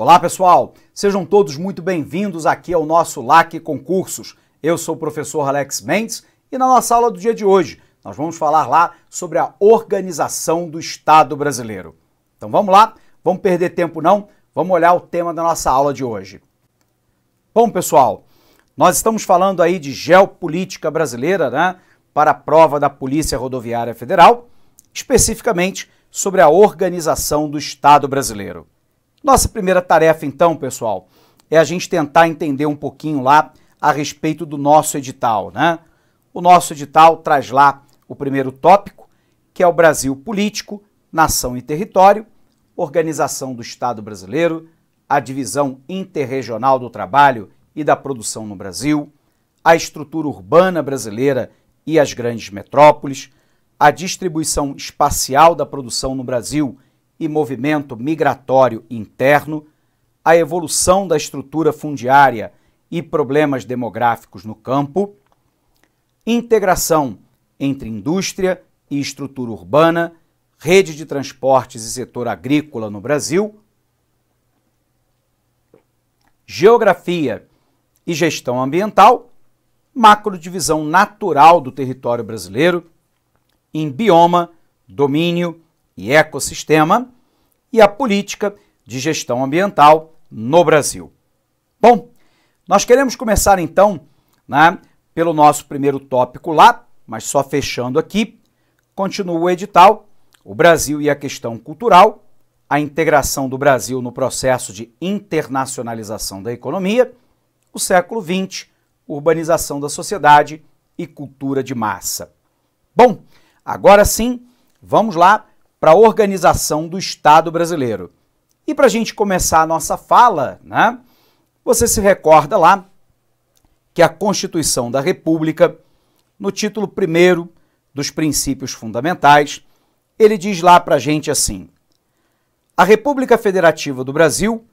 Olá pessoal, sejam todos muito bem-vindos aqui ao nosso LAC Concursos. Eu sou o professor Alex Mendes e na nossa aula do dia de hoje nós vamos falar lá sobre a organização do Estado brasileiro. Então vamos lá, vamos perder tempo não, vamos olhar o tema da nossa aula de hoje. Bom pessoal, nós estamos falando aí de geopolítica brasileira, né, para a prova da Polícia Rodoviária Federal, especificamente sobre a organização do Estado brasileiro. Nossa primeira tarefa, então, pessoal, é a gente tentar entender um pouquinho lá a respeito do nosso edital, né? O nosso edital traz lá o primeiro tópico, que é o Brasil político, nação e território, organização do Estado brasileiro, a divisão interregional do trabalho e da produção no Brasil, a estrutura urbana brasileira e as grandes metrópoles, a distribuição espacial da produção no Brasil e movimento migratório interno, a evolução da estrutura fundiária e problemas demográficos no campo, integração entre indústria e estrutura urbana, rede de transportes e setor agrícola no Brasil, geografia e gestão ambiental, macrodivisão natural do território brasileiro, em bioma, domínio e ecossistema, e a política de gestão ambiental no Brasil. Bom, nós queremos começar então, né, pelo nosso primeiro tópico lá, mas só fechando aqui, continua o edital, o Brasil e a questão cultural, a integração do Brasil no processo de internacionalização da economia, o século XX, urbanização da sociedade e cultura de massa. Bom, agora sim, vamos lá para a organização do Estado brasileiro. E para a gente começar a nossa fala, né, você se recorda lá que a Constituição da República, no título 1º dos princípios fundamentais, ele diz lá para a gente assim: a República Federativa do Brasil,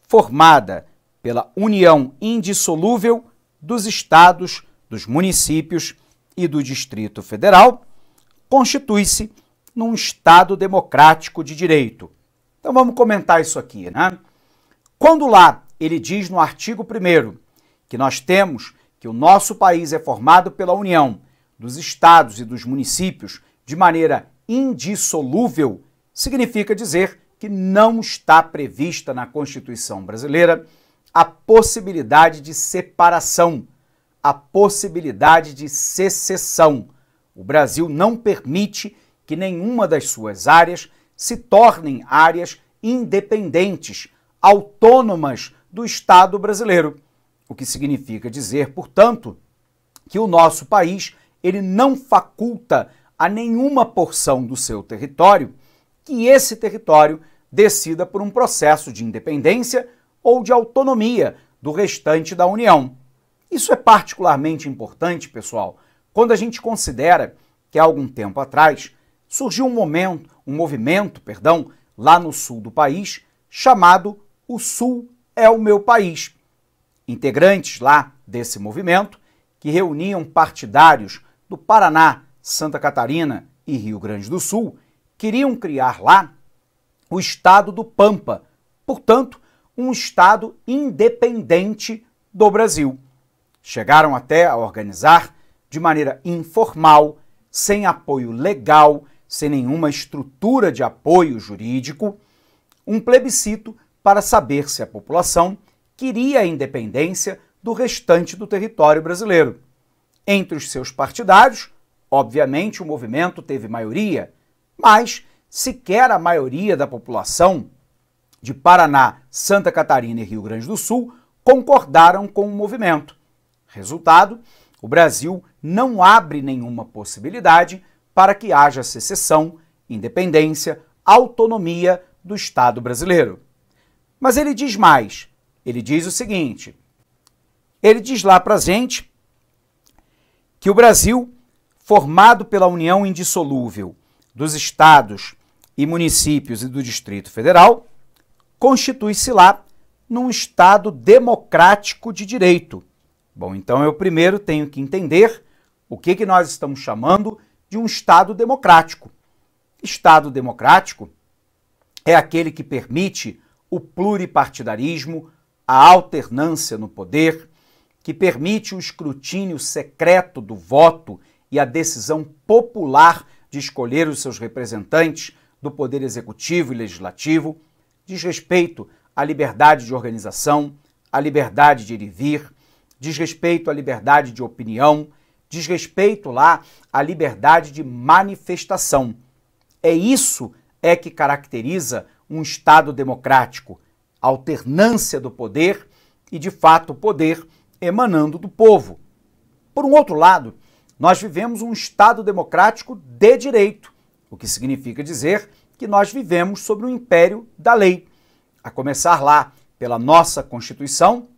formada pela união indissolúvel dos estados, dos municípios e do Distrito Federal, constitui-se num Estado democrático de direito. Então vamos comentar isso aqui, né? Quando lá ele diz no artigo 1º que nós temos que o nosso país é formado pela união dos estados e dos municípios de maneira indissolúvel, significa dizer que não está prevista na Constituição brasileira a possibilidade de separação, a possibilidade de secessão. O Brasil não permite que nenhuma das suas áreas se tornem áreas independentes, autônomas do Estado brasileiro. O que significa dizer, portanto, que o nosso país ele não faculta a nenhuma porção do seu território que esse território decida por um processo de independência ou de autonomia do restante da União. Isso é particularmente importante, pessoal, quando a gente considera que há algum tempo atrás surgiu um movimento, lá no sul do país, chamado O Sul é o Meu País. Integrantes lá desse movimento, que reuniam partidários do Paraná, Santa Catarina e Rio Grande do Sul, queriam criar lá o Estado do Pampa, portanto, um Estado independente do Brasil. Chegaram até a organizar de maneira informal, sem apoio legal, sem nenhuma estrutura de apoio jurídico, um plebiscito para saber se a população queria a independência do restante do território brasileiro. Entre os seus partidários, obviamente o movimento teve maioria, mas sequer a maioria da população de Paraná, Santa Catarina e Rio Grande do Sul concordaram com o movimento. Resultado, o Brasil não abre nenhuma possibilidade para que haja secessão, independência, autonomia do Estado brasileiro. Mas ele diz mais, ele diz o seguinte, ele diz lá para a gente que o Brasil, formado pela união indissolúvel dos estados e municípios e do Distrito Federal, constitui-se lá num Estado democrático de direito. Bom, então eu primeiro tenho que entender o que nós estamos chamando de um Estado democrático. Estado democrático é aquele que permite o pluripartidarismo, a alternância no poder, que permite o escrutínio secreto do voto e a decisão popular de escolher os seus representantes do poder executivo e legislativo, diz respeito à liberdade de organização, à liberdade de ir e vir, diz respeito à liberdade de opinião, diz respeito lá à liberdade de manifestação. É isso que caracteriza um Estado democrático, a alternância do poder e, de fato, o poder emanando do povo. Por um outro lado, nós vivemos um Estado democrático de direito, o que significa dizer que nós vivemos sobre o império da lei, a começar lá pela nossa Constituição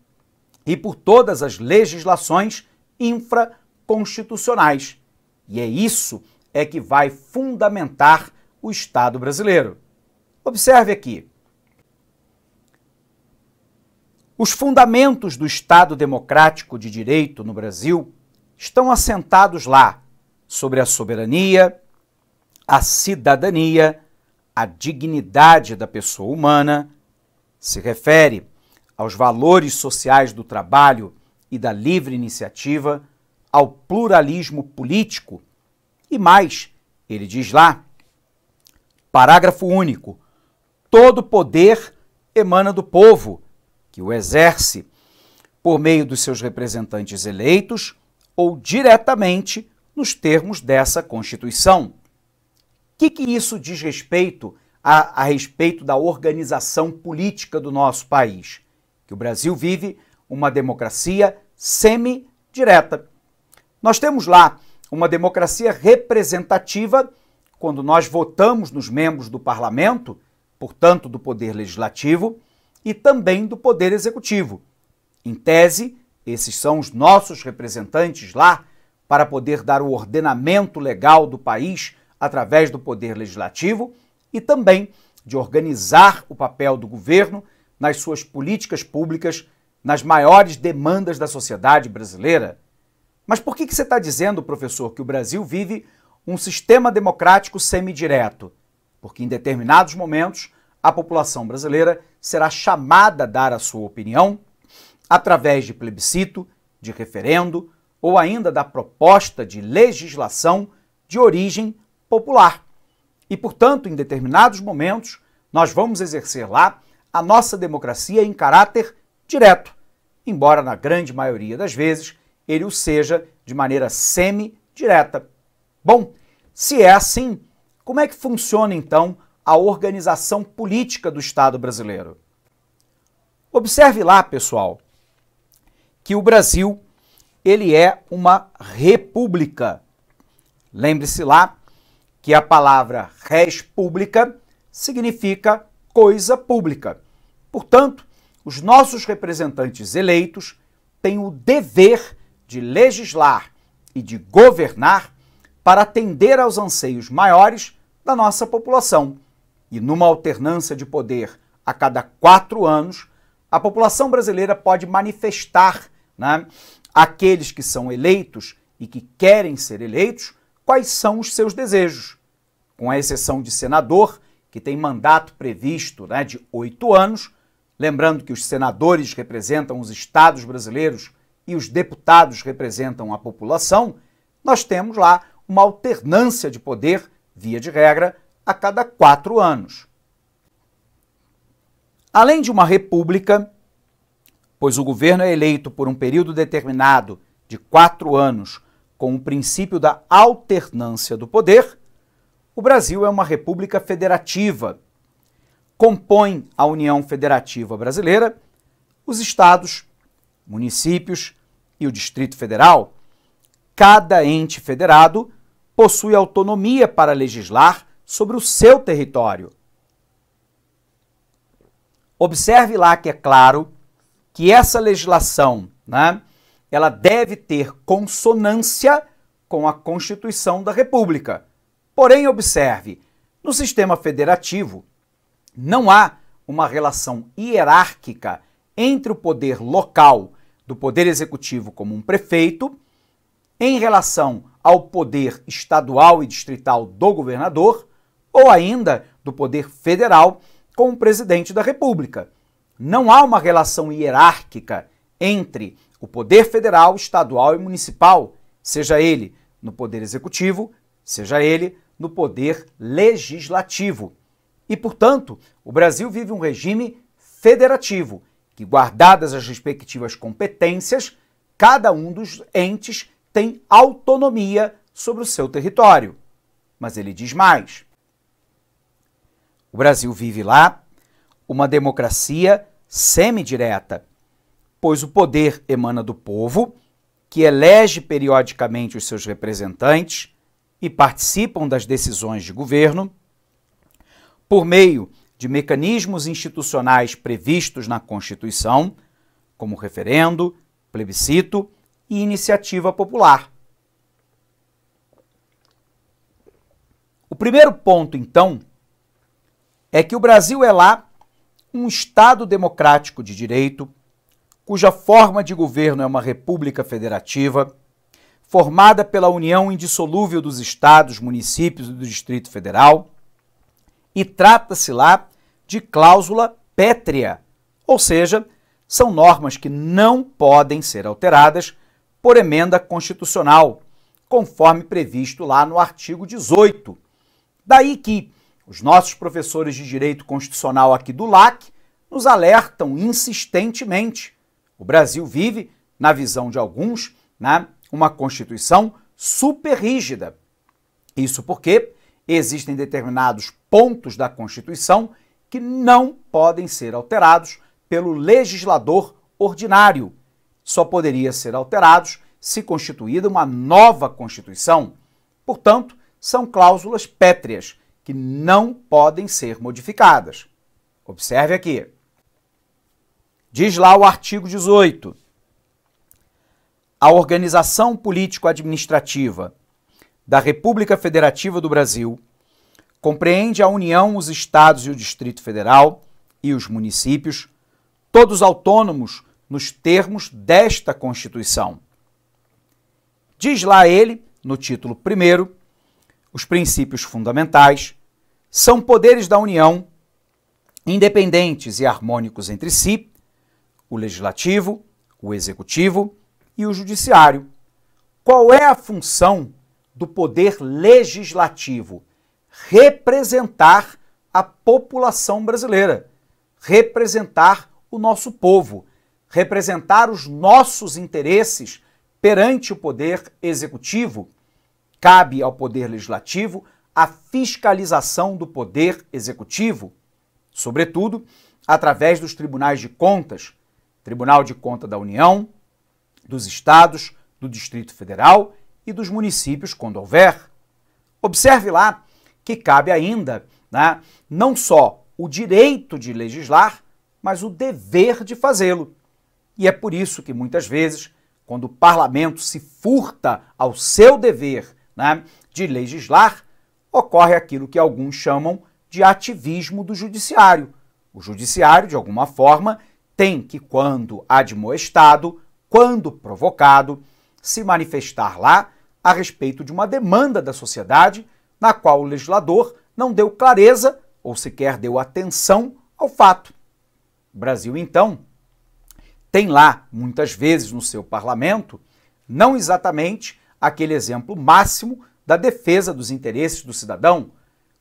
e por todas as legislações infraconstitucionais. E é isso que vai fundamentar o Estado brasileiro. Observe aqui. Os fundamentos do Estado democrático de direito no Brasil estão assentados lá sobre a soberania, a cidadania, a dignidade da pessoa humana, se refere aos valores sociais do trabalho e da livre iniciativa, ao pluralismo político e mais, ele diz lá, parágrafo único, todo poder emana do povo, que o exerce por meio dos seus representantes eleitos ou diretamente nos termos dessa Constituição. O que isso diz respeito a respeito da organização política do nosso país? Que o Brasil vive uma democracia semi-direta. Nós temos lá uma democracia representativa quando nós votamos nos membros do parlamento, portanto do poder legislativo, e também do poder executivo. Em tese, esses são os nossos representantes lá para poder dar o ordenamento legal do país através do poder legislativo e também de organizar o papel do governo nas suas políticas públicas, nas maiores demandas da sociedade brasileira. Mas por que você está dizendo, professor, que o Brasil vive um sistema democrático semidireto? Porque em determinados momentos a população brasileira será chamada a dar a sua opinião através de plebiscito, de referendo ou ainda da proposta de legislação de origem popular. E, portanto, em determinados momentos, nós vamos exercer lá a nossa democracia em caráter direto, embora na grande maioria das vezes ele o seja de maneira semi-direta. Bom, se é assim, como é que funciona então a organização política do Estado brasileiro? Observe lá, pessoal, que o Brasil ele é uma república. Lembre-se lá que a palavra res publica significa coisa pública. Portanto, os nossos representantes eleitos têm o dever de legislar e de governar para atender aos anseios maiores da nossa população. E numa alternância de poder a cada 4 anos, a população brasileira pode manifestar, né, àqueles que são eleitos e que querem ser eleitos, quais são os seus desejos. Com a exceção de senador, que tem mandato previsto, né, de 8 anos, lembrando que os senadores representam os estados brasileiros e os deputados representam a população, nós temos lá uma alternância de poder, via de regra, a cada 4 anos. Além de uma república, pois o governo é eleito por um período determinado de 4 anos com o princípio da alternância do poder, o Brasil é uma república federativa. Compõe a União Federativa Brasileira os estados, municípios e o Distrito Federal. Cada ente federado possui autonomia para legislar sobre o seu território. Observe lá que é claro que essa legislação, né, ela deve ter consonância com a Constituição da República. Porém, observe, no sistema federativo não há uma relação hierárquica entre o poder local do poder executivo como um prefeito em relação ao poder estadual e distrital do governador ou ainda do poder federal com o presidente da República. Não há uma relação hierárquica entre o poder federal, estadual e municipal, seja ele no poder executivo, seja ele no poder legislativo. E, portanto, o Brasil vive um regime federativo, que, guardadas as respectivas competências, cada um dos entes tem autonomia sobre o seu território. Mas ele diz mais. O Brasil vive lá uma democracia semidireta, pois o poder emana do povo, que elege periodicamente os seus representantes e participam das decisões de governo, por meio de mecanismos institucionais previstos na Constituição, como referendo, plebiscito e iniciativa popular. O primeiro ponto, então, é que o Brasil é lá um Estado democrático de direito, cuja forma de governo é uma república federativa, formada pela união indissolúvel dos estados, municípios e do Distrito Federal, e trata-se lá de cláusula pétrea, ou seja, são normas que não podem ser alteradas por emenda constitucional, conforme previsto lá no artigo 18. Daí que os nossos professores de direito constitucional aqui do LAC nos alertam insistentemente. O Brasil vive, na visão de alguns, uma Constituição super rígida. Isso porque existem determinados pontos da Constituição que não podem ser alterados pelo legislador ordinário. Só poderia ser alterados se constituída uma nova Constituição. Portanto, são cláusulas pétreas que não podem ser modificadas. Observe aqui. Diz lá o artigo 18. A organização político-administrativa da República Federativa do Brasil compreende a União, os Estados e o Distrito Federal e os municípios, todos autônomos nos termos desta Constituição. Diz lá ele, no título 1º, os princípios fundamentais são poderes da União, independentes e harmônicos entre si, o Legislativo, o Executivo e o Judiciário. Qual é a função do poder legislativo? Representar a população brasileira, representar o nosso povo, representar os nossos interesses perante o poder executivo. Cabe ao poder legislativo a fiscalização do poder executivo, sobretudo através dos tribunais de contas, Tribunal de Contas da União, dos Estados, do Distrito Federal e dos municípios, quando houver. Observe lá que cabe ainda, não só o direito de legislar, mas o dever de fazê-lo. E é por isso que muitas vezes, quando o parlamento se furta ao seu dever de legislar, ocorre aquilo que alguns chamam de ativismo do judiciário. O judiciário, de alguma forma, tem que, quando admoestado, quando provocado, se manifestar lá a respeito de uma demanda da sociedade na qual o legislador não deu clareza ou sequer deu atenção ao fato. O Brasil, então, tem lá, muitas vezes no seu parlamento, não exatamente aquele exemplo máximo da defesa dos interesses do cidadão.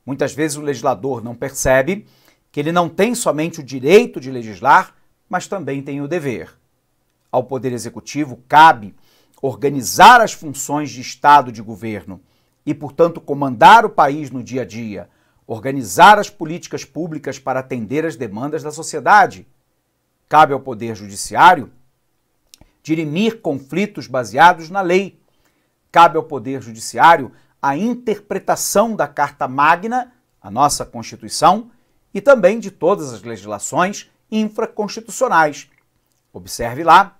Muitas vezes o legislador não percebe que ele não tem somente o direito de legislar, mas também tem o dever. Ao Poder Executivo cabe organizar as funções de Estado de governo e, portanto, comandar o país no dia a dia, organizar as políticas públicas para atender às demandas da sociedade. Cabe ao Poder Judiciário dirimir conflitos baseados na lei. Cabe ao Poder Judiciário a interpretação da Carta Magna, a nossa Constituição, e também de todas as legislações infraconstitucionais. Observe lá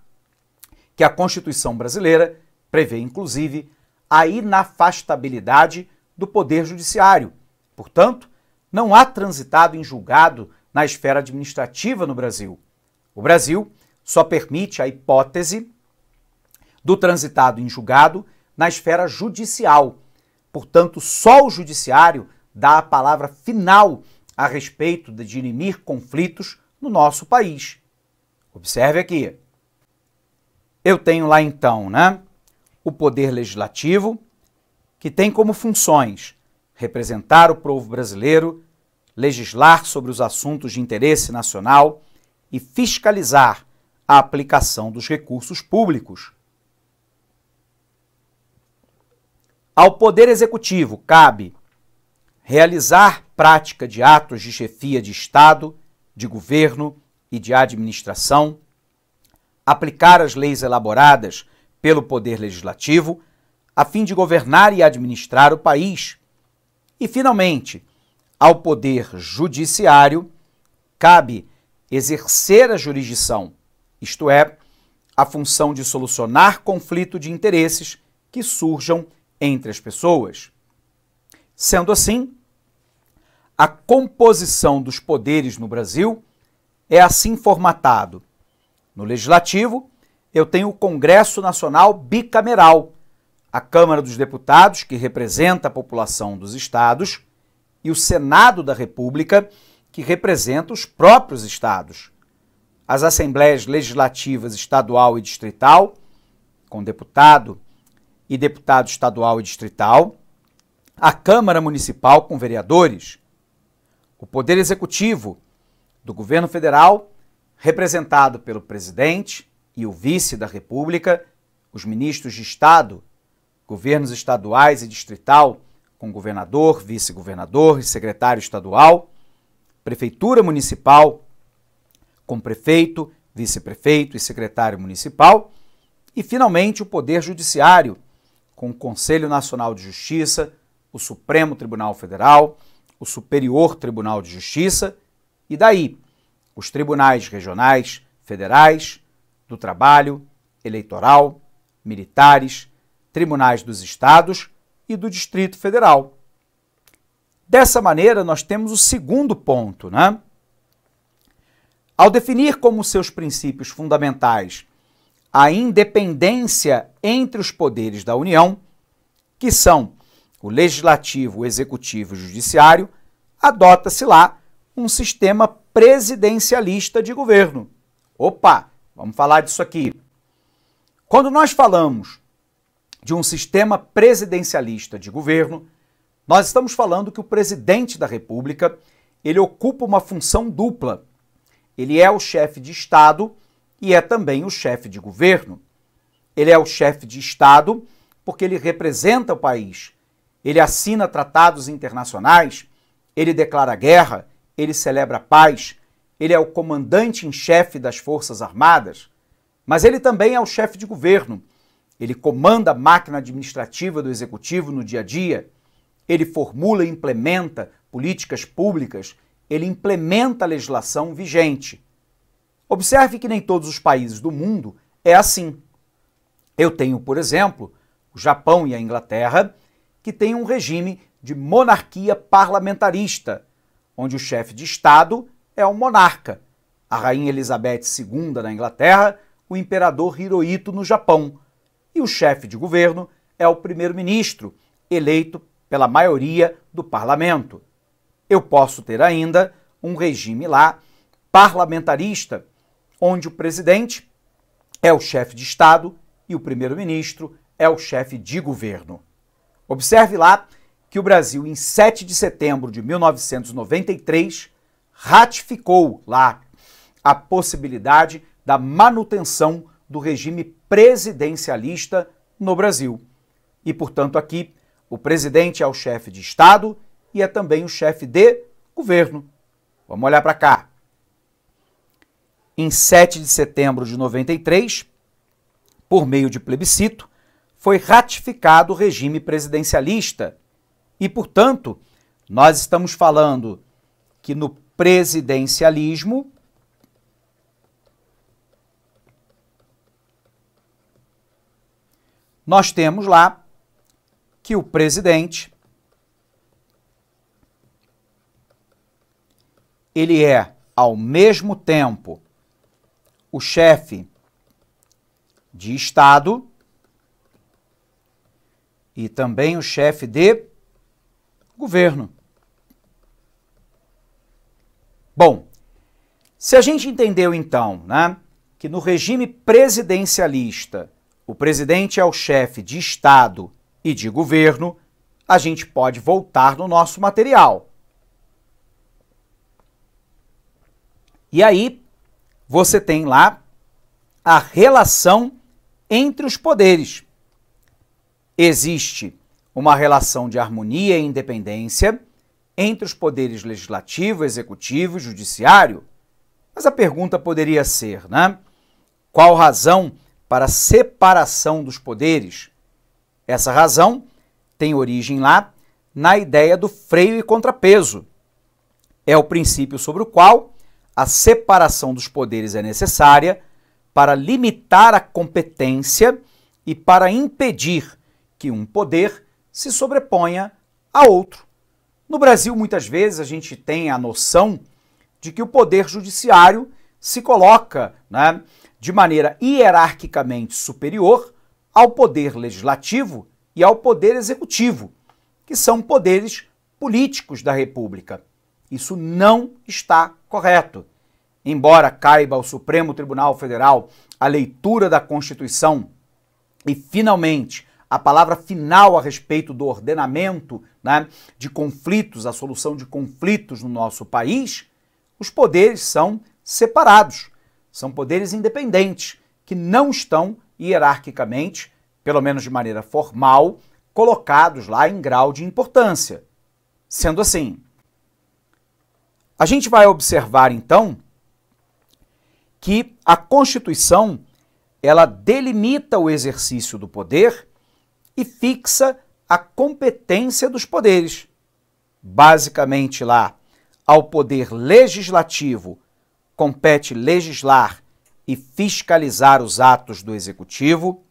que a Constituição brasileira prevê, inclusive, a inafastabilidade do Poder Judiciário. Portanto, não há transitado em julgado na esfera administrativa no Brasil. O Brasil só permite a hipótese do transitado em julgado na esfera judicial. Portanto, só o Judiciário dá a palavra final a respeito de dirimir conflitos no nosso país. Observe aqui. Eu tenho lá então, o Poder Legislativo, que tem como funções representar o povo brasileiro, legislar sobre os assuntos de interesse nacional e fiscalizar a aplicação dos recursos públicos. Ao Poder Executivo cabe realizar prática de atos de chefia de Estado, de governo e de administração, aplicar as leis elaboradas pelo Poder Legislativo, a fim de governar e administrar o país. E, finalmente, ao Poder Judiciário cabe exercer a jurisdição, isto é, a função de solucionar conflito de interesses que surjam entre as pessoas. Sendo assim, a composição dos poderes no Brasil é assim formatado. No Legislativo, eu tenho o Congresso Nacional bicameral, a Câmara dos Deputados, que representa a população dos estados, e o Senado da República, que representa os próprios estados. As Assembleias Legislativas Estadual e Distrital, com deputado e deputado estadual e distrital, a Câmara Municipal com vereadores, o Poder Executivo do Governo Federal, representado pelo presidente e o vice da República, os ministros de Estado, governos estaduais e distrital, com governador, vice-governador e secretário estadual, Prefeitura Municipal, com prefeito, vice-prefeito e secretário municipal, e, finalmente, o Poder Judiciário, com o Conselho Nacional de Justiça, o Supremo Tribunal Federal, o Superior Tribunal de Justiça e, daí, os tribunais regionais, federais, do trabalho, eleitoral, militares, tribunais dos estados e do Distrito Federal. Dessa maneira, nós temos o segundo ponto, Ao definir como seus princípios fundamentais a independência entre os poderes da União, que são o Legislativo, o Executivo e o Judiciário, adota-se lá um sistema presidencialista de governo. Opa, vamos falar disso aqui. Quando nós falamos de um sistema presidencialista de governo, nós estamos falando que o presidente da República, ele ocupa uma função dupla. Ele é o chefe de Estado e é também o chefe de governo. Ele é o chefe de Estado porque ele representa o país. Ele assina tratados internacionais, ele declara guerra, ele celebra a paz, ele é o comandante em chefe das Forças Armadas, mas ele também é o chefe de governo. Ele comanda a máquina administrativa do Executivo no dia a dia, ele formula e implementa políticas públicas, ele implementa a legislação vigente. Observe que nem todos os países do mundo é assim. Eu tenho, por exemplo, o Japão e a Inglaterra, que têm um regime de monarquia parlamentarista, onde o chefe de Estado é o monarca, a rainha Elizabeth II na Inglaterra, o imperador Hirohito no Japão, e o chefe de governo é o primeiro-ministro, eleito pela maioria do parlamento. Eu posso ter ainda um regime lá parlamentarista, onde o presidente é o chefe de Estado e o primeiro-ministro é o chefe de governo. Observe lá que o Brasil, em 7 de setembro de 1993, ratificou lá a possibilidade da manutenção do regime presidencialista no Brasil. E, portanto, aqui o presidente é o chefe de Estado e é também o chefe de governo. Vamos olhar para cá. Em 7 de setembro de 93, por meio de plebiscito, foi ratificado o regime presidencialista e, portanto, nós estamos falando que no presidencialismo nós temos lá que o presidente ele é, ao mesmo tempo, o chefe de Estado e também o chefe de governo. Bom, se a gente entendeu então, né, que no regime presidencialista o presidente é o chefe de Estado e de governo, a gente pode voltar no nosso material. E aí você tem lá a relação entre os poderes. Existe uma relação de harmonia e independência entre os poderes legislativo, executivo e judiciário. Mas a pergunta poderia ser, né? Qual razão para a separação dos poderes? Essa razão tem origem lá na ideia do freio e contrapeso. É o princípio sobre o qual a separação dos poderes é necessária para limitar a competência e para impedir que um poder se sobreponha a outro. No Brasil, muitas vezes, a gente tem a noção de que o poder judiciário se coloca, né, de maneira hierarquicamente superior ao poder legislativo e ao poder executivo, que são poderes políticos da República. Isso não está correto. Embora caiba ao Supremo Tribunal Federal a leitura da Constituição e, finalmente, a palavra final a respeito do ordenamento, né, de conflitos, a solução de conflitos no nosso país, os poderes são separados, são poderes independentes, que não estão hierarquicamente, pelo menos de maneira formal, colocados lá em grau de importância. Sendo assim, a gente vai observar então que a Constituição ela delimita o exercício do poder e fixa a competência dos poderes. Basicamente lá, ao poder legislativo compete legislar e fiscalizar os atos do executivo,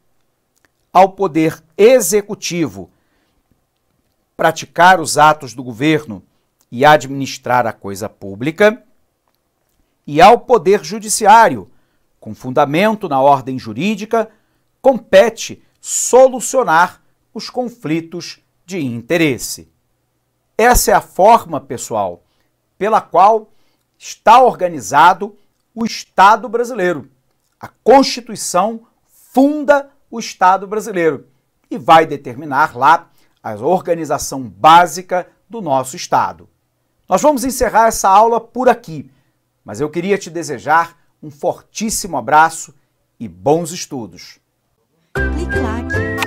ao poder executivo praticar os atos do governo e administrar a coisa pública, e ao poder judiciário, com fundamento na ordem jurídica, compete solucionar os conflitos de interesse. Essa é a forma, pessoal, pela qual está organizado o Estado brasileiro. A Constituição funda o Estado brasileiro e vai determinar lá a organização básica do nosso Estado. Nós vamos encerrar essa aula por aqui, mas eu queria te desejar um fortíssimo abraço e bons estudos. Clique like.